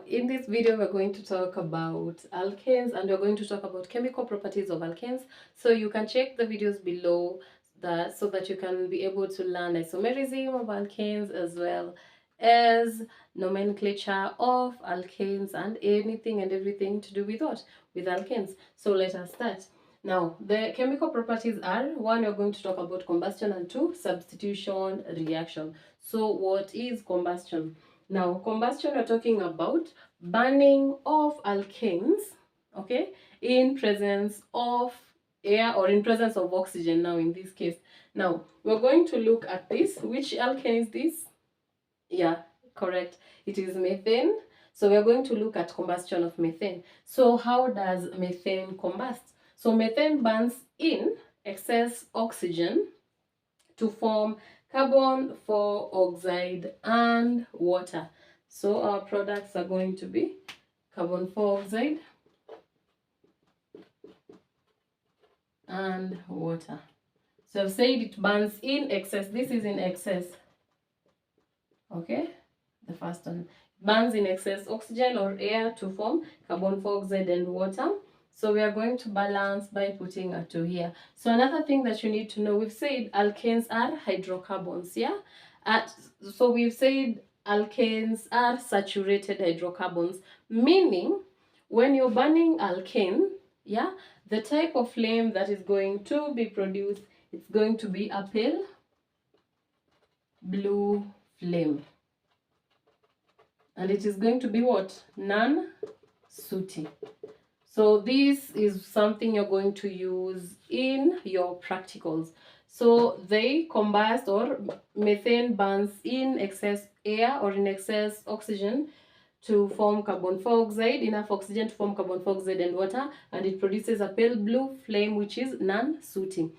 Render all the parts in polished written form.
Now, in this video, we're going to talk about alkanes, and we're going to talk about chemical properties of alkanes. So you can check the videos below so that you can be able to learn isomerism of alkanes as well as nomenclature of alkanes and anything and everything to do with what? With alkanes. So let us start. Now, the chemical properties are, one, we're going to talk about combustion, and two, substitution reaction. So what is combustion? Now, combustion, we're talking about burning of alkanes, okay, in presence of air or in presence of oxygen now in this case. Now, we're going to look at this. Which alkane is this? Yeah, correct. It is methane. So we're going to look at combustion of methane. So how does methane combust? So methane burns in excess oxygen to form carbon dioxide and water. So our products are going to be carbon dioxide and water. So I've said it burns in excess. This is in excess. Okay, the first one. Burns in excess oxygen or air to form carbon dioxide and water. So we are going to balance by putting a 2 here. So another thing that you need to know, we've said alkanes are hydrocarbons, yeah? So we've said alkanes are saturated hydrocarbons, meaning when you're burning alkane, yeah, the type of flame that is going to be produced, it's going to be a pale blue flame. And it is going to be what? Non-sooty. So this is something you're going to use in your practicals. So they combust, or methane burns in excess air or in excess oxygen to form carbon dioxide, enough oxygen to form carbon dioxide and water, and it produces a pale blue flame which is non-sooty.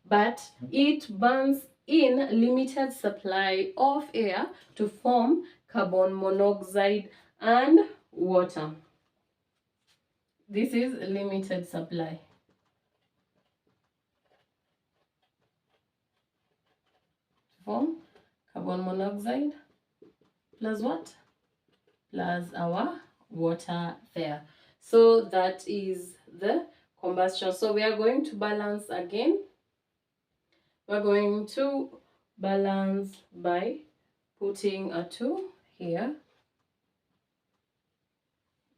But it burns in limited supply of air to form carbon monoxide and water. This is limited supply. Form carbon monoxide plus what? Plus our water there. So that is the combustion. So we are going to balance again. We're going to balance by putting a 2 here.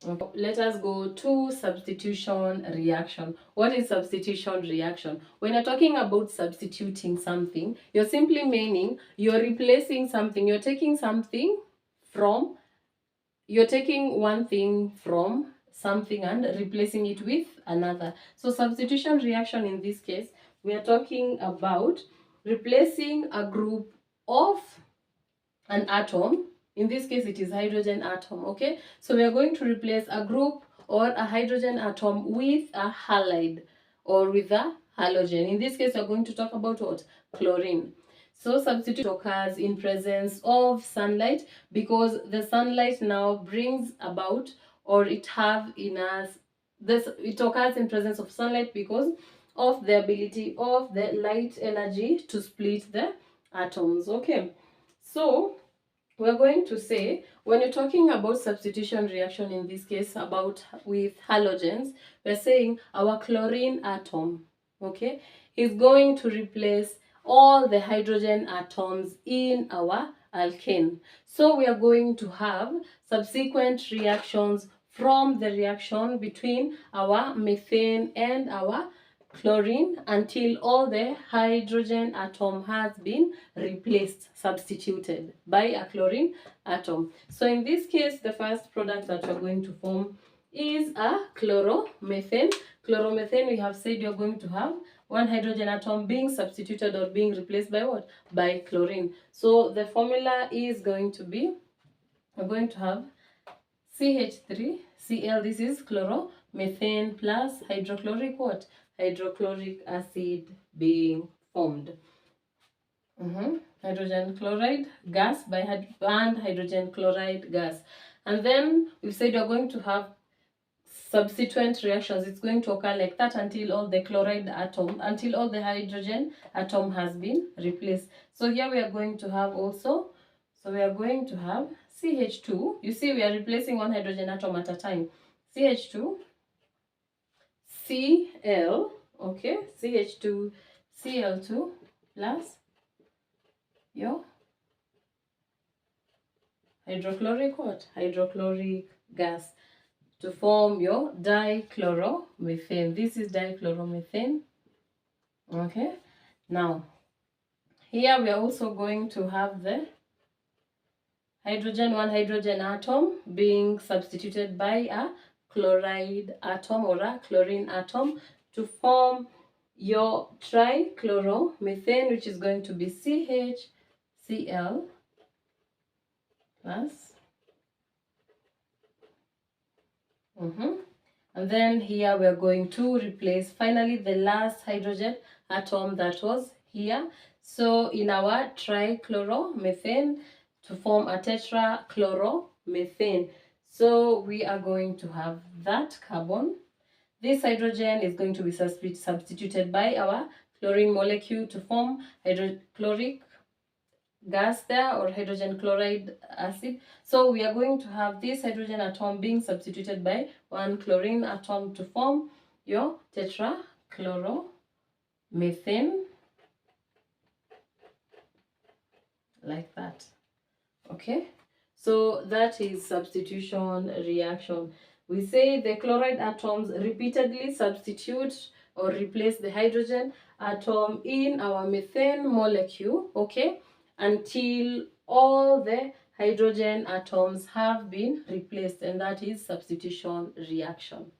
Okay. Let us go to substitution reaction. What is substitution reaction? When you're talking about substituting something, you're simply meaning you're replacing something. You're taking one thing from something and replacing it with another. So substitution reaction in this case, we are talking about replacing a group of an atom. In this case, it is hydrogen atom, okay? So we are going to replace a group or a hydrogen atom with a halide or with a halogen. In this case, we are going to talk about what? Chlorine. So substitution occurs in presence of sunlight, because the sunlight now brings about, or it have in us, it occurs in presence of sunlight because of the ability of the light energy to split the atoms, okay? So we're going to say, when you're talking about substitution reaction, in this case about with halogens, we're saying our chlorine atom, okay, is going to replace all the hydrogen atoms in our alkane. So we are going to have subsequent reactions from the reaction between our methane and our chlorine until all the hydrogen atom has been replaced, substituted by a chlorine atom. So in this case, the first product that we're going to form is a chloromethane. Chloromethane, we have said you're going to have one hydrogen atom being substituted or being replaced by what? By chlorine. So the formula is going to be, we're going to have CH3Cl, this is chloromethane, plus hydrochloric what? Hydrochloric acid being formed. Hydrogen chloride gas and hydrogen chloride gas. And then we've said you're going to have subsequent reactions. It's going to occur like that until all the hydrogen atom has been replaced. So here we are going to have also, so we are going to have CH2, you see we are replacing one hydrogen atom at a time. CH2, Cl, okay, CH2, Cl2 plus your hydrochloric what? Hydrochloric gas to form your dichloromethane. This is dichloromethane. Okay, now here we are also going to have the one hydrogen atom being substituted by a chloride atom or a chlorine atom to form your trichloromethane, which is going to be CHCl plus and then here we are going to replace finally the last hydrogen atom that was here. So in our trichloromethane to form a tetrachloromethane, so we are going to have that carbon. This hydrogen is going to be substituted by our chlorine molecule to form hydrochloric gas there, or hydrogen chloride acid. So we are going to have this hydrogen atom being substituted by one chlorine atom to form your tetrachloromethane, like that. Okay, so that is substitution reaction. We say the chloride atoms repeatedly substitute or replace the hydrogen atom in our methane molecule, okay, until all the hydrogen atoms have been replaced, and that is substitution reaction.